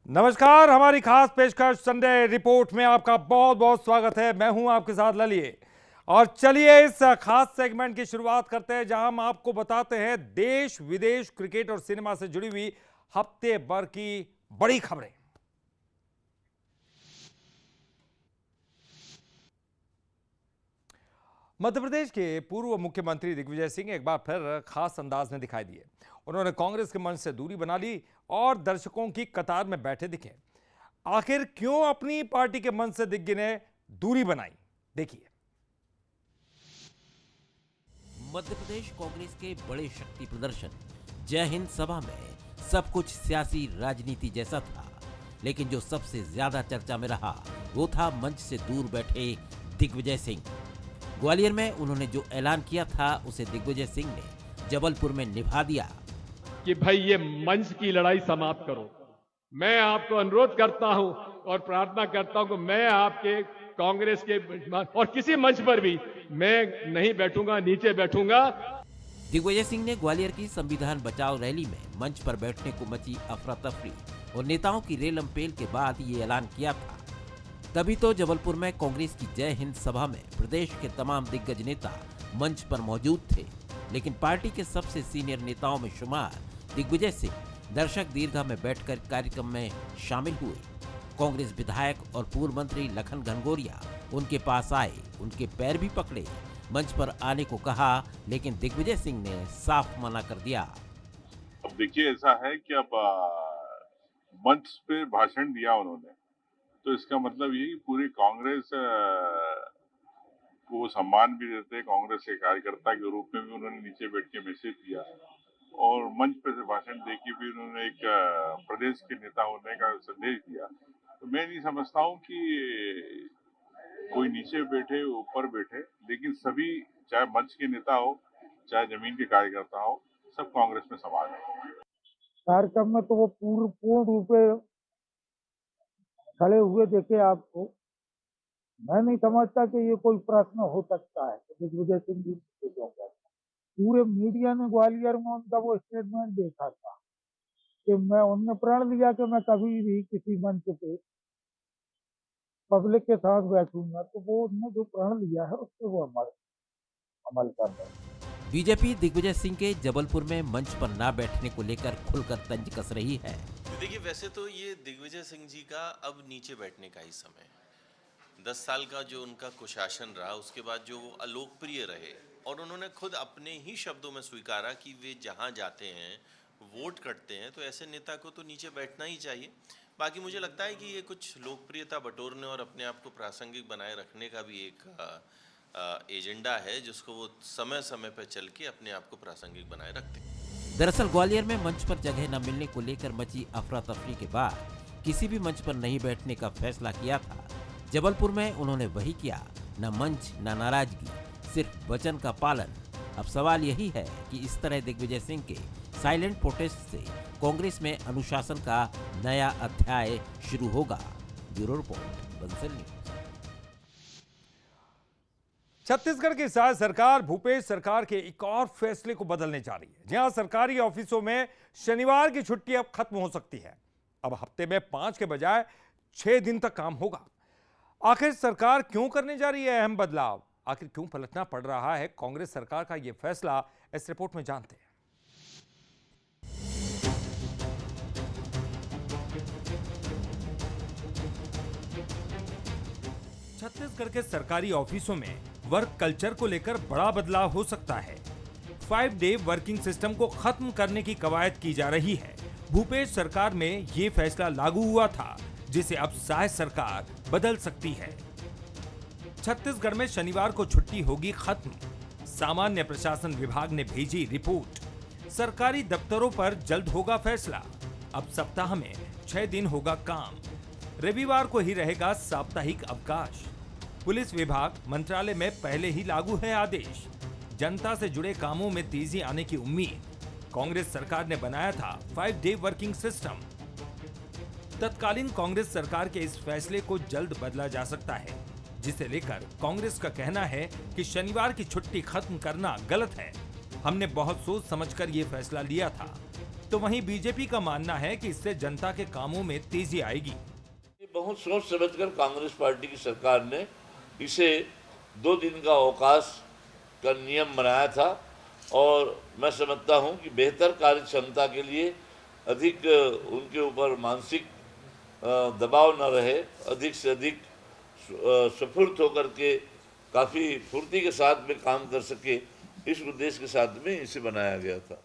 नमस्कार, हमारी खास पेशकश संडे रिपोर्ट में आपका बहुत बहुत स्वागत है। मैं हूं आपके साथ ललिए और चलिए इस खास सेगमेंट की शुरुआत करते हैं जहां हम आपको बताते हैं देश विदेश क्रिकेट और सिनेमा से जुड़ी हुई हफ्ते भर की बड़ी खबरें। मध्य प्रदेश के पूर्व मुख्यमंत्री दिग्विजय सिंह एक बार फिर खास अंदाज में दिखाई दिए। उन्होंने कांग्रेस के मंच से दूरी बना ली और दर्शकों की कतार में बैठे दिखे। आखिर क्यों अपनी पार्टी के मंच से दिग्विजय ने दूरी बनाई, देखिए। मध्य प्रदेश कांग्रेस के बड़े शक्ति प्रदर्शन जय हिंद सभा में सब कुछ सियासी राजनीति जैसा था, लेकिन जो सबसे ज्यादा चर्चा में रहा वो था मंच से दूर बैठे दिग्विजय सिंह। ग्वालियर में उन्होंने जो ऐलान किया था उसे दिग्विजय सिंह ने जबलपुर में निभा दिया कि भाई ये मंच की लड़ाई समाप्त करो। मैं आपको अनुरोध करता हूं और प्रार्थना करता हूं कि मैं आपके कांग्रेस के और किसी मंच पर भी मैं नहीं बैठूंगा, नीचे बैठूंगा। दिग्विजय सिंह ने ग्वालियर की संविधान बचाओ रैली में मंच पर बैठने को मची अफरा तफरी और नेताओं की रेलमपेल के बाद ये ऐलान किया था। तभी तो जबलपुर में कांग्रेस की जय हिंद सभा में प्रदेश के तमाम दिग्गज नेता मंच पर मौजूद थे, लेकिन पार्टी के सबसे सीनियर नेताओं में शुमार दिग्विजय सिंह दर्शक दीर्घा में बैठकर कार्यक्रम में शामिल हुए। कांग्रेस विधायक और पूर्व मंत्री लखन घनघोरिया उनके पास आए, उनके पैर भी पकड़े, मंच पर आने को कहा, लेकिन दिग्विजय सिंह ने साफ मना कर दिया। अब देखिए, ऐसा है कि अब मंच पे भाषण दिया उन्होंने, तो इसका मतलब ये कि पूरी कांग्रेस को सम्मान भी देते हैं। कांग्रेस के कार्यकर्ता के रूप में भी उन्होंने नीचे बैठ के मैसेज दिया और मंच पे से भाषण देके भी उन्होंने एक प्रदेश के नेता होने का संदेश दिया। तो मैं नहीं समझता हूँ कि कोई नीचे बैठे ऊपर बैठे, लेकिन सभी, चाहे मंच के नेता हो चाहे जमीन के कार्यकर्ता हो, सब कांग्रेस में समान है। कार्यक्रम में तो वो पूर्ण रूप से खड़े हुए देखे आपको। मैं नहीं समझता कि ये कोई प्रश्न हो सकता है कि दिग्विजय सिंह जी पूरे मीडिया ने ग्वालियर में उनका वो स्टेटमेंट देखा था कि मैं उनने प्रण लिया कि मैं कभी भी किसी मंच पे पब्लिक के साथ बैठूंगा, तो वो उन्होंने जो प्रण लिया है उस पर वो अमल कर रहे हैं। बीजेपी दिग्विजय सिंह के जबलपुर में मंच पर ना बैठने को लेकर खुलकर तंज कस रही है। देखिए, वैसे तो ये दिग्विजय सिंह जी का अब नीचे बैठने का ही समय है। 10 साल का जो उनका कुशासन रहा, उसके बाद जो वो अलोकप्रिय रहे और उन्होंने खुद अपने ही शब्दों में स्वीकारा कि वे जहाँ जाते हैं वोट करते हैं, तो ऐसे नेता को तो नीचे बैठना ही चाहिए। बाकी मुझे लगता है कि ये कुछ लोकप्रियता बटोरने और अपने आप को प्रासंगिक बनाए रखने का भी एक एजेंडा है, जिसको वो समय समय पर चल के अपने आप को प्रासंगिक बनाए रखते हैं। दरअसल ग्वालियर में मंच पर जगह न मिलने को लेकर मची अफरा तफरी के बाद किसी भी मंच पर नहीं बैठने का फैसला किया था। जबलपुर में उन्होंने वही किया, न मंच न नाराजगी, सिर्फ वचन का पालन। अब सवाल यही है कि इस तरह दिग्विजय सिंह के साइलेंट प्रोटेस्ट से कांग्रेस में अनुशासन का नया अध्याय शुरू होगा। Bureau report, Bansal news. Chhattisgarh की राज्य सरकार भूपेश सरकार के एक और फैसले को बदलने जा रही है। जहां सरकारी ऑफिसों में शनिवार की छुट्टी अब खत्म हो सकती है। अब हफ्ते में 5 के बजाय 6 दिन तक काम होगा। आखिर सरकार क्यों करने जा रही है अहम बदलाव? आखिर क्यों पलटना पड़ रहा है कांग्रेस सरकार का यह फैसला? इस रिपोर्ट में जानते हैं। छत्तीसगढ़ के सरकारी ऑफिसों में वर्क कल्चर को लेकर बड़ा बदलाव हो सकता है। 5 डे वर्किंग सिस्टम को खत्म करने की कवायद की जा रही है। भूपेश सरकार में ये फैसला लागू हुआ था, जिसे अब शायद सरकार बदल सकती है। छत्तीसगढ़ में शनिवार को छुट्टी होगी खत्म। सामान्य प्रशासन विभाग ने भेजी रिपोर्ट। सरकारी दफ्तरों पर जल्द होगा फैसला। अब सप्ताह में 6 दिन होगा काम। रविवार को ही रहेगा साप्ताहिक अवकाश। पुलिस विभाग मंत्रालय में पहले ही लागू है आदेश। जनता से जुड़े कामों में तेजी आने की उम्मीद। कांग्रेस सरकार ने बनाया था 5 डे वर्किंग सिस्टम। तत्कालीन कांग्रेस सरकार के इस फैसले को जल्द बदला जा सकता है, जिसे लेकर कांग्रेस का कहना है कि शनिवार की छुट्टी खत्म करना गलत है। हमने बहुत सोच समझकर ये फैसला लिया था। तो वहीं बीजेपी का मानना है कि इससे जनता के कामों में तेजी आएगी। बहुत सोच समझकर कांग्रेस पार्टी की सरकार ने इसे 2 दिन का अवकाश का नियम बनाया था और मैं समझता हूं कि बेहतर कार्य क्षमता के लिए अधिक उनके ऊपर मानसिक दबाव न रहे, अधिक से अधिक स्फूर्त होकर के काफ़ी फुर्ती के साथ में काम कर सके, इस उद्देश्य के साथ में इसे बनाया गया था।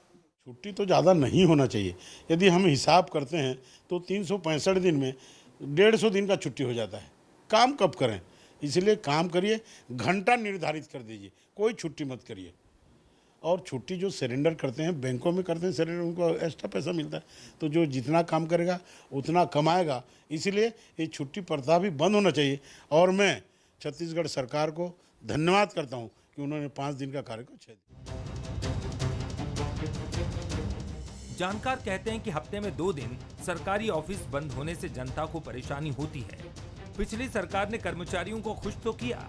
छुट्टी तो ज़्यादा नहीं होना चाहिए। यदि हम हिसाब करते हैं तो 365 दिन में 150 दिन का छुट्टी हो जाता है। काम कब करें, इसलिए काम करिए, घंटा निर्धारित कर दीजिए, कोई छुट्टी मत करिए। और छुट्टी जो सरेंडर करते हैं, बैंकों में करते हैं सरेंडर, उनको एक्स्ट्रा पैसा मिलता है, तो जो जितना काम करेगा उतना कमाएगा। इसलिए ये छुट्टी प्रथा भी बंद होना चाहिए। और मैं छत्तीसगढ़ सरकार को धन्यवाद करता हूँ कि उन्होंने 5 दिन का कार्य को 6 दिन। जानकार कहते हैं कि हफ्ते में 2 दिन सरकारी ऑफिस बंद होने से जनता को परेशानी होती है। पिछली सरकार ने कर्मचारियों को खुश तो किया,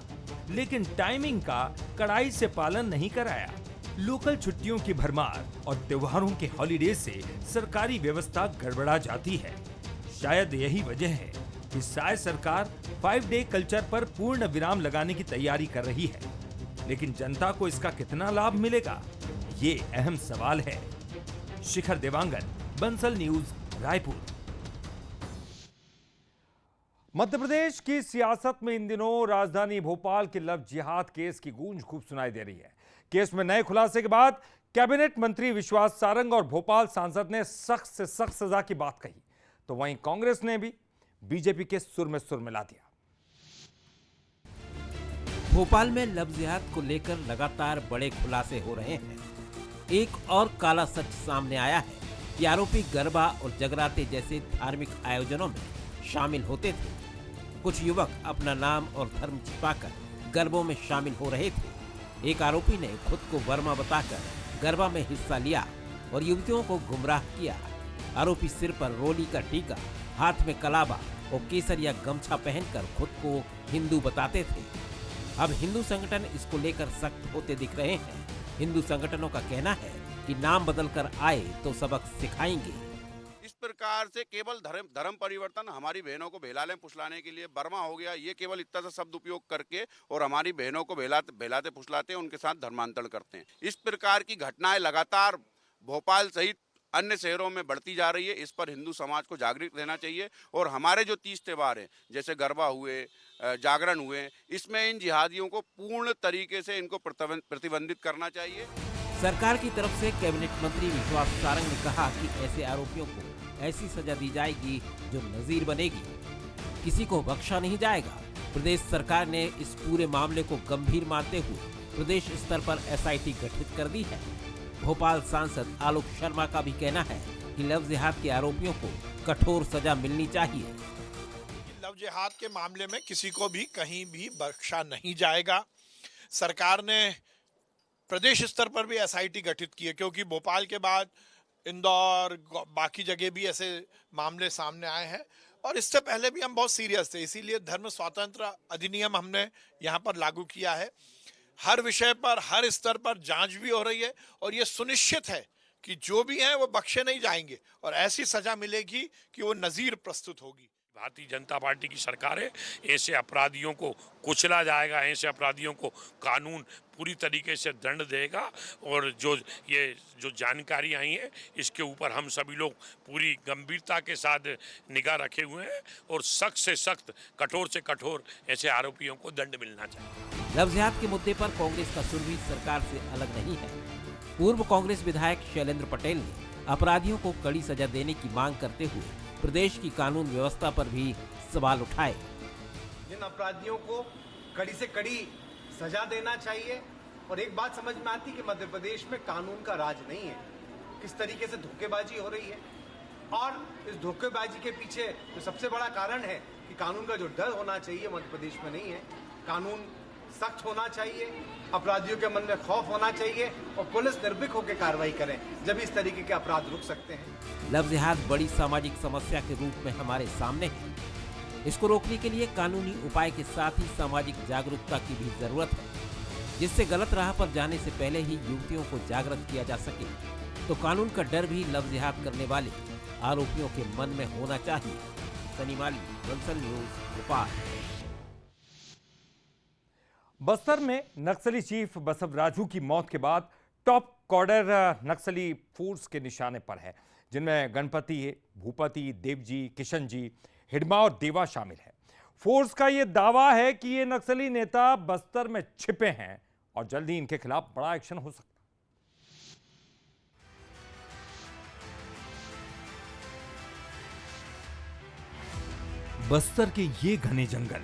लेकिन टाइमिंग का कड़ाई से पालन नहीं कराया। लोकल छुट्टियों की भरमार और त्योहारों के हॉलीडे से सरकारी व्यवस्था गड़बड़ा जाती है। शायद यही वजह है कि शायद सरकार 5 डे कल्चर पर पूर्ण विराम लगाने की तैयारी कर रही है, लेकिन जनता को इसका कितना लाभ मिलेगा, ये अहम सवाल है। शिखर देवांगन, बंसल न्यूज, रायपुर। मध्य प्रदेश की सियासत में इन दिनों राजधानी भोपाल के लव जिहाद केस की गूंज खूब सुनाई दे रही है। केस में नए खुलासे के बाद कैबिनेट मंत्री विश्वास सारंग और भोपाल सांसद ने सख्त से सख्त सजा की बात कही, तो वहीं कांग्रेस ने भी बीजेपी के सुर में सुर मिला दिया। भोपाल में लव जिहाद को लेकर लगातार बड़े खुलासे हो रहे हैं। एक और काला सच सामने आया है कि आरोपी गरबा और जगराते जैसे धार्मिक आयोजनों में शामिल होते थे। कुछ युवक अपना नाम और धर्म छिपाकर गरबों में शामिल हो रहे थे। एक आरोपी ने खुद को वर्मा बताकर गरबा में हिस्सा लिया और युवतियों को गुमराह किया। आरोपी सिर पर रोली का टीका, हाथ में कलाबा और केसर या गमछा पहनकर खुद को हिंदू बताते थे। अब हिंदू संगठन इसको लेकर सख्त होते दिख रहे हैं। हिंदू संगठनों का कहना है कि नाम बदलकर आए तो सबक सिखाएंगे। इस प्रकार से केवल धर्म परिवर्तन हमारी बहनों को बहलाने फुसलाने के लिए बर्मा हो गया, ये केवल इतना सा शब्द उपयोग करके और हमारी बहनों को बहलाते फुसलाते उनके साथ धर्मांतरण करते हैं। इस प्रकार की घटनाएं लगातार भोपाल सहित अन्य शहरों में बढ़ती जा रही है। इस पर हिंदू समाज को जागृत रहना चाहिए और हमारे जो 30 त्योहार हैं, जैसे गरबा हुए, जागरण हुए, इसमें इन जिहादियों को पूर्ण तरीके से इनको प्रतिबंधित करना चाहिए। सरकार की तरफ से कैबिनेट मंत्री विश्वास सारंग ने कहा कि ऐसे आरोपियों को ऐसी सजा दी जाएगी जो नजीर बनेगी, किसी को बख्शा नहीं जाएगा। प्रदेश सरकार ने इस पूरे मामले को गंभीर मानते हुए प्रदेश स्तर पर SIT गठित कर दी है। भोपाल सांसद आलोक शर्मा का भी कहना है कि लव जिहाद के आरोपियों को कठोर सजा मिलनी चाहिए। लव जिहाद के मामले में किसी को भी कहीं भी बख्शा नहीं जाएगा। सरकार ने प्रदेश स्तर पर भी SIT गठित की है, क्योंकि भोपाल के बाद इंदौर, बाकी जगह भी ऐसे मामले सामने आए हैं और इससे पहले भी हम बहुत सीरियस थे। इसीलिए धर्म स्वातंत्र अधिनियम हमने यहाँ पर लागू किया है। हर विषय पर, हर स्तर पर जांच भी हो रही है और ये सुनिश्चित है कि जो भी हैं वो बख्शे नहीं जाएंगे और ऐसी सजा मिलेगी कि वो नजीर प्रस्तुत होगी। भारतीय जनता पार्टी की सरकार है, ऐसे अपराधियों को कुचला जाएगा, ऐसे अपराधियों को कानून पूरी तरीके से दंड देगा और जो जानकारी आई है इसके ऊपर हम सभी लोग पूरी गंभीरता के साथ निगाह रखे हुए हैं और सख्त से सख्त, कठोर से कठोर ऐसे आरोपियों को दंड मिलना चाहिए। लव जिहाद के मुद्दे पर कांग्रेस का सुर भी सरकार से अलग नहीं है। पूर्व कांग्रेस विधायक शैलेंद्र पटेल ने अपराधियों को कड़ी सजा देने की मांग करते हुए प्रदेश की कानून व्यवस्था पर भी सवाल उठाए। जिन अपराधियों को कड़ी से कड़ी सजा देना चाहिए और एक बात समझ में आती कि मध्य प्रदेश में कानून का राज नहीं है, किस तरीके से धोखेबाजी हो रही है और इस धोखेबाजी के पीछे जो सबसे बड़ा कारण है कि कानून का जो डर होना चाहिए मध्य प्रदेश में नहीं है। कानून सख्त होना चाहिए, अपराधियों के मन में खौफ होना चाहिए और पुलिस निर्भीक होकर कार्रवाई करे, जब इस तरीके के अपराध रुक सकते हैं। लव जिहाद बड़ी सामाजिक समस्या के रूप में हमारे सामने है। इसको रोकने के लिए कानूनी उपाय के साथ ही सामाजिक जागरूकता की भी जरूरत है, जिससे गलत राह पर जाने से पहले ही युवतियों को जागृत किया जा सके। तो कानून का डर भी लव जिहाद करने वाले आरोपियों के मन में होना चाहिए। सनी माली, बंसल न्यूज, भोपाल। बस्तर में नक्सली चीफ बसवराजू की मौत के बाद टॉप कॉर्डर नक्सली फोर्स के निशाने पर है, जिनमें गणपति, भूपति, देवजी, किशन जी, हिडमा और देवा शामिल है। फोर्स का यह दावा है कि ये नक्सली नेता बस्तर में छिपे हैं और जल्दी इनके खिलाफ बड़ा एक्शन हो सकता है। बस्तर के ये घने जंगल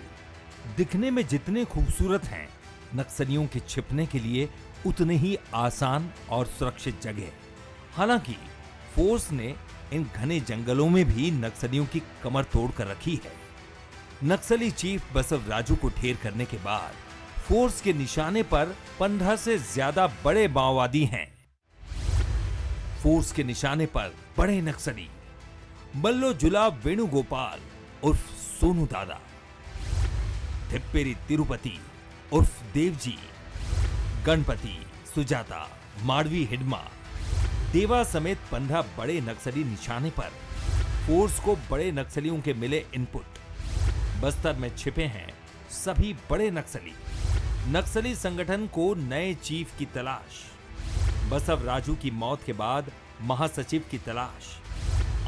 दिखने में जितने खूबसूरत हैं, नक्सलियों के छिपने के लिए उतने ही आसान और सुरक्षित जगह। हालांकि फोर्स ने इन घने जंगलों में भी नक्सलियों की कमर तोड़ कर रखी है। नक्सली चीफ बसवराजू को ढेर करने के बाद फोर्स के निशाने पर 15 से ज्यादा बड़े माओवादी हैं। फोर्स के निशाने पर बड़े नक्सली मल्लो जुला वेणुगोपाल उर्फ सोनू दादा, थिप्पेरी तिरुपति उर्फ देवजी, गणपति, सुजाता, माडवी, हिडमा, देवा समेत 15 बड़े नक्सली निशाने पर। फोर्स को बड़े नक्सलियों के मिले इनपुट। बस्तर में छिपे हैं सभी बड़े नक्सली। नक्सली संगठन को नए चीफ की तलाश। बसवराजू की मौत के बाद महासचिव की तलाश।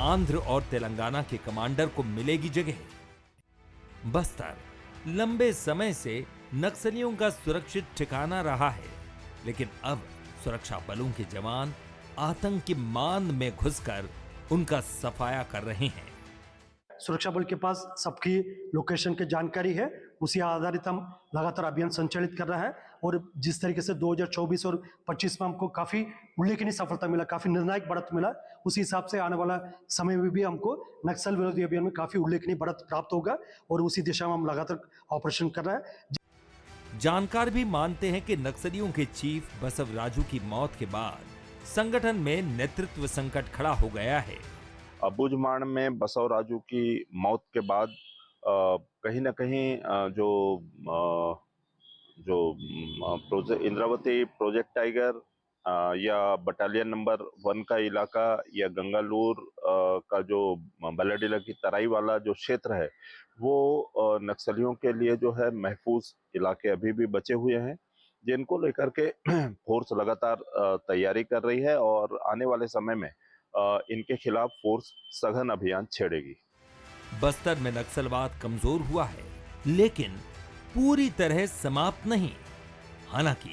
आंध्र और तेलंगाना के कमांडर को मिलेगी जगह। बस्तर लंबे समय से नक्सलियों का सुरक्षित ठिकाना रहा है, लेकिन अब सुरक्षा बलों के जवान आतंक की मान में घुसकर उनका सफाया कर रहे हैं। सुरक्षा बल के पास सबकी लोकेशन की जानकारी है, उसी आधारित हम लगातार अभियान संचालित कर रहा है। और जिस तरीके से 2024 और 25 में हमको काफ़ी उल्लेखनीय सफलता मिला, काफ़ी निर्णायक बढ़त मिला, उसी हिसाब से आने वाला समय में भी हमको नक्सल विरोधी अभियान में काफ़ी उल्लेखनीय बढ़त प्राप्त होगा और उसी दिशा में हम लगातार ऑपरेशन कर रहे हैं। जानकार भी मानते हैं कि नक्सलियों के चीफ बसवराजू की मौत के बाद संगठन में नेतृत्व संकट खड़ा हो गया है। अबुझमाड़ में बसवराजू की मौत के बाद कहीं ना कहीं इंद्रावती प्रोजेक्ट टाइगर या बटालियन नंबर 1 का इलाका या गंगालूर का जो बल्लाडीला की तराई वाला जो क्षेत्र है, वो नक्सलियों के लिए जो है महफूज इलाके अभी भी बचे हुए हैं, जिनको लेकर के फोर्स लगातार तैयारी कर रही है और आने वाले समय में इनके खिलाफ फोर्स सघन अभियान छेड़ेगी। बस्तर में नक्सलवाद कमजोर हुआ है, लेकिन पूरी तरह समाप्त नहीं। हालांकि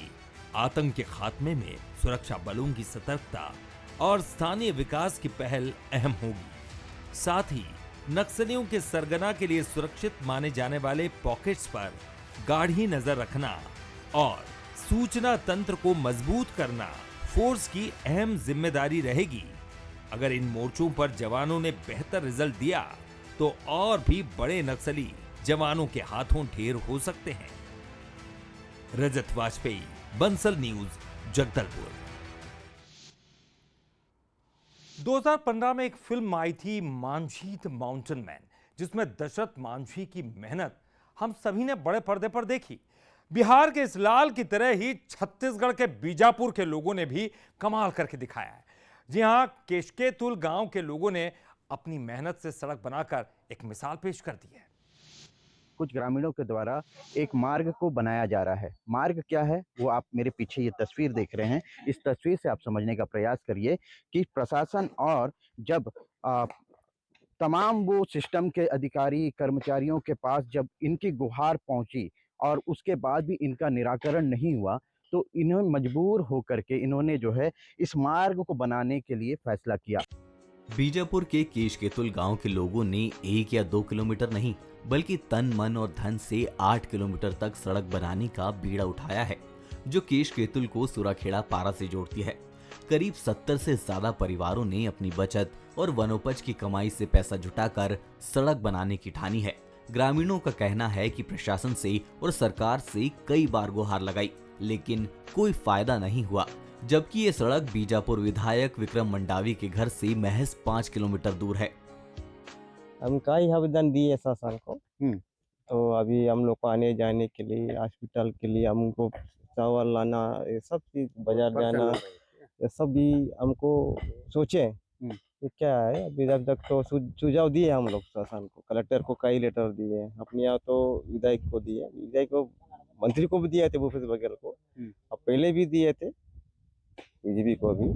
आतंक के खात्मे में सुरक्षा बलों की सतर्कता और स्थानीय विकास की पहल अहम होगी। साथ ही नक्सलियों के सरगना के लिए सुरक्षित माने जाने वाले पॉकेट्स पर गाढ़ी नजर रखना और सूचना तंत्र को मजबूत करना फोर्स की अहम जिम्मेदारी रहेगी। अगर इन मोर्चों पर जवानों ने बेहतर रिजल्ट दिया तो और भी बड़े नक्सली जवानों के हाथों ढेर हो सकते हैं। रजत वाजपेयी, बंसल न्यूज, जगदलपुर। 2015 में एक फिल्म आई थी मांझी द माउंटेन मैन, जिसमें दशरथ मांझी की मेहनत हम सभी ने बड़े पर्दे पर देखी। बिहार के इस लाल की तरह ही छत्तीसगढ़ के बीजापुर के लोगों ने भी कमाल करके दिखाया है। जी हां, केशकेतुल गांव के लोगों ने अपनी मेहनत से सड़क बनाकर एक मिसाल पेश कर दी है। कुछ ग्रामीणों के द्वारा एक मार्ग को बनाया जा रहा है। मार्ग क्या है, वो आप मेरे पीछे ये तस्वीर देख रहे हैं। इस तस्वीर से आप समझने का प्रयास करिए कि प्रशासन और जब तमाम वो सिस्टम के अधिकारी कर्मचारियों के पास जब इनकी गुहार पहुंची और उसके बाद भी इनका निराकरण नहीं हुआ, तो इन्होंने मजबूर होकर के इन्होंने जो है इस मार्ग को बनाने के लिए फैसला किया। बीजापुर के केशकेतुल गांव के लोगों ने 1 या 2 किलोमीटर नहीं बल्कि तन मन और धन से 8 किलोमीटर तक सड़क बनाने का बीड़ा उठाया है, जो केशकेतुल को सुराखेड़ा पारा से जोड़ती है। करीब 70 से ज्यादा परिवारों ने अपनी बचत और वनोपज की कमाई से पैसा जुटाकर सड़क बनाने की ठानी है। ग्रामीणों का कहना है कि प्रशासन से और सरकार से कई बार गुहार लगाई, लेकिन कोई फायदा नहीं हुआ, जबकि ये सड़क बीजापुर विधायक विक्रम मंडावी के घर से महज 5 किलोमीटर दूर है। हम कई आवेदन दिए शासन को, तो अभी हम लोग को आने जाने के लिए, हॉस्पिटल के लिए हमको चावल लाना, ये सब चीज बाजार जाना, ये सब भी हमको सोचे कि क्या है। अभी तक तो सुझाव दिए हम लोग शासन को, कलेक्टर को कई लेटर दिए, अपने यहाँ तो विधायक को दिए, विधायक को मंत्री को भी दिए थे, भूपेश बघेल को, अब पहले भी दिए थे बीजेपी को भी।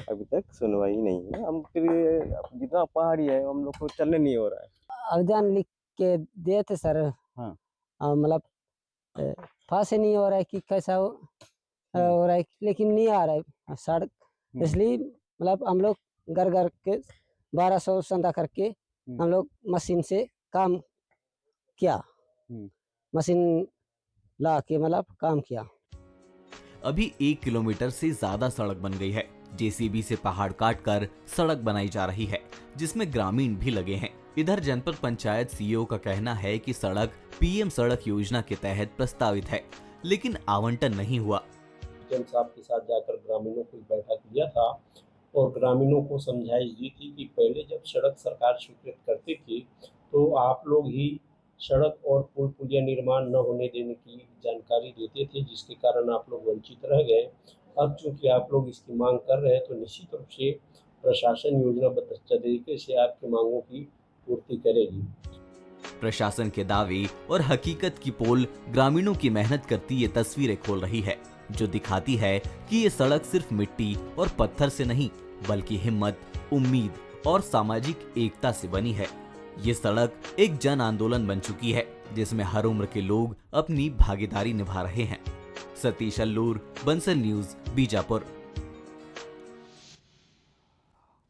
अभी तक सुनवाई नहीं है। हम फिर जितना पहाड़ी है हम लोग को चलने नहीं हो रहा है। आवेदन लिख के दिए थे सर। हाँ। मतलब पास ही नहीं हो रहा है कि कैसा हो रहा है, लेकिन नहीं आ रहा है सड़क, इसलिए मतलब हम लोग घर घर के 1200 चंदा करके हम लोग मशीन से काम किया, मशीन ला के मतलब काम किया। अभी 1 किलोमीटर से ज्यादा सड़क बन गई है। जेसीबी से पहाड़ काटकर सड़क बनाई जा रही है, जिसमें ग्रामीण भी लगे हैं। इधर जनपद पंचायत सीईओ का कहना है कि सड़क पीएम सड़क योजना के तहत प्रस्तावित है, लेकिन आवंटन नहीं हुआ। डीएम साहब के साथ जाकर ग्रामीणों को बैठक किया था और ग्रामीणों को समझाइश दी थी कि पहले जब सड़क सरकार स्वीकृत करती थी तो आप लोग ही सड़क और पुल पुलिया निर्माण न होने देने की जानकारी देते थे, जिसके कारण आप लोग वंचित रह गए। अब चूंकि आप लोग इसकी मांग कर रहे हैं तो निश्चित रूप से प्रशासन योजनाबद्ध तरीके से आपकी मांगों की पूर्ति करेगी। प्रशासन के दावे और हकीकत की पोल ग्रामीणों की मेहनत करती ये तस्वीरें खोल रही है, जो दिखाती है कि ये सड़क सिर्फ मिट्टी और पत्थर से नहीं, बल्कि हिम्मत, उम्मीद और सामाजिक एकता से बनी है। ये सड़क एक जन आंदोलन बन चुकी है, जिसमें हर उम्र के लोग अपनी भागीदारी निभा रहे हैं। Satish allure, Bansal news, Bijapur.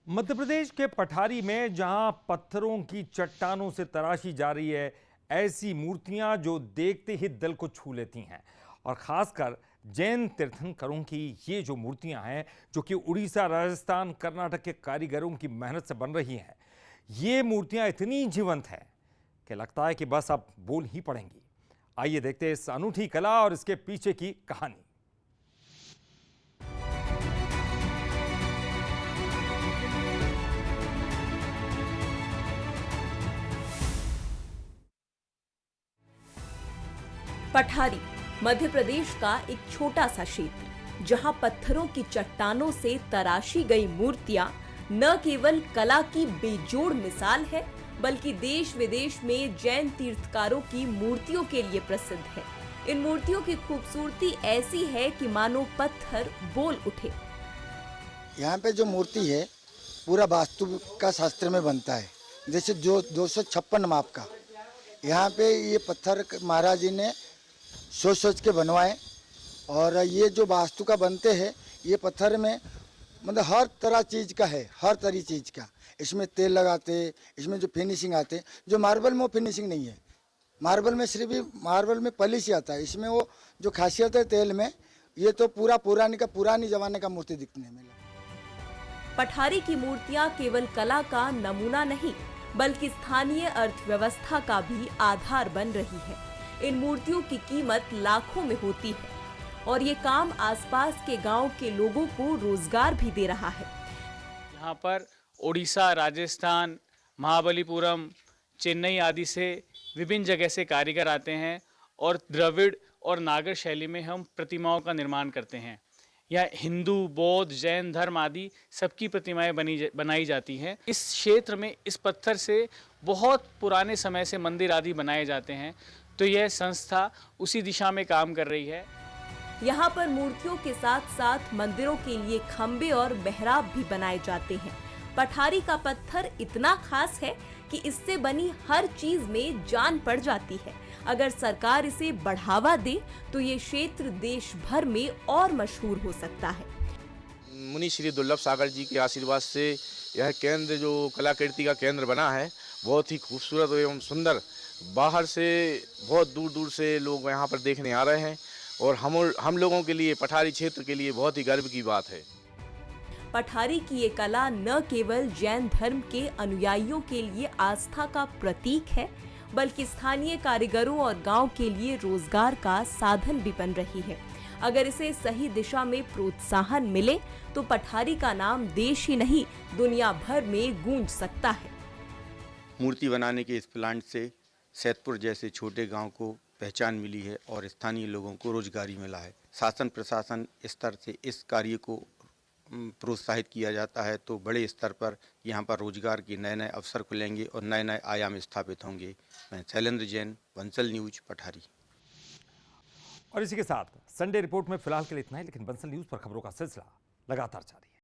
मध्य प्रदेश के पठारी में जहां पत्थरों की चट्टानों से तराशी जा रही है ऐसी मूर्तियां जो देखते ही दिल को छू लेती हैं, और खासकर जैन तीर्थंकरों की ये जो मूर्तियां हैं जो कि उड़ीसा, राजस्थान, कर्नाटक के कारीगरों की मेहनत से बन रही हैं, ये मूर्तियां इतनी जीवंत हैं कि लगता है कि बस अब बोल ही पड़ेंगी। आइए देखते हैं इस अनूठी कला और इसके पीछे की कहानी। पठारी मध्य प्रदेश का एक छोटा सा क्षेत्र, जहां पत्थरों की चट्टानों से तराशी गई मूर्तियां न केवल कला की बेजोड़ मिसाल है, बल्कि देश विदेश में जैन तीर्थकारों की मूर्तियों के लिए प्रसिद्ध है। इन मूर्तियों की खूबसूरती ऐसी है कि मानो पत्थर बोल उठे। यहाँ पे जो मूर्ति है पूरा वास्तु का शास्त्र में बनता है, जैसे जो 256 माप का। यहाँ पे ये पत्थर महाराज जी ने सोच के बनवाए, और ये जो वास्तु का बनते हैं ये पत्थर में मतलब हर तरह चीज़ का है, हर तरह चीज़ का। इसमें तेल लगाते, इसमें जो फिनिशिंग आते, जो मार्बल में वो फिनिशिंग नहीं है। मार्बल में सिर्फ मार्बल में पॉलिश आता है, इसमें वो जो खासियत है तेल में, ये तो पूरा पुरानी जमाने का मूर्ति दिखने में। पठारी की मूर्तियां केवल कला का नमूना नहीं, बल्कि स्थानीय अर्थव्यवस्था का भी आधार बन रही है। इन मूर्तियों की कीमत लाखों में होती है, और ये काम आसपास के गांव के लोगों को रोजगार भी दे रहा है। यहाँ पर उड़ीसा, राजस्थान, महाबलीपुरम, चेन्नई आदि से विभिन्न जगह से कारीगर आते हैं और द्रविड़ और नागर शैली में हम प्रतिमाओं का निर्माण करते हैं। यहाँ हिंदू, बौद्ध, जैन धर्म आदि सबकी प्रतिमाएं बनाई जाती हैं। इस क्षेत्र में इस पत्थर से बहुत पुराने समय से मंदिर आदि बनाए जाते हैं, तो यह संस्था उसी दिशा में काम कर रही है। यहाँ पर मूर्तियों के साथ साथ मंदिरों के लिए खंबे और मेहराब भी बनाए जाते हैं। पठारी का पत्थर इतना खास है कि इससे बनी हर चीज में जान पड़ जाती है। अगर सरकार इसे बढ़ावा दे तो ये क्षेत्र देश भर में और मशहूर हो सकता है। मुनि श्री दुर्लभ सागर जी के आशीर्वाद से यह केंद्र जो कलाकृति का केंद्र बना है बहुत ही खूबसूरत एवं सुंदर। बाहर से बहुत दूर दूर से लोग यहाँ पर देखने आ रहे हैं, और हम लोगों के लिए, पठारी क्षेत्र के लिए बहुत ही गर्व की बात है। पठारी की ये कला न केवल जैन धर्म के अनुयायियों के लिए आस्था का प्रतीक है, बल्कि स्थानीय कारीगरों और गांव के लिए रोजगार का साधन भी बन रही है। अगर इसे सही दिशा में प्रोत्साहन मिले तो पठारी का नाम देश ही नहीं दुनिया भर में गूंज सकता है। मूर्ति बनाने के इस प्लांट से सैदपुर जैसे छोटे गांव को पहचान मिली है और स्थानीय लोगों को रोजगारी मिला है। शासन प्रशासन स्तर से इस कार्य को प्रोत्साहित किया जाता है तो बड़े स्तर पर यहाँ पर रोजगार के नए नए अवसर खुलेंगे और नए नए आयाम स्थापित होंगे। मैं शैलेंद्र जैन, बंसल न्यूज, पठारी। और इसी के साथ संडे रिपोर्ट में फिलहाल के लिए इतना ही, लेकिन बंसल न्यूज पर खबरों का सिलसिला लगातार जारी है।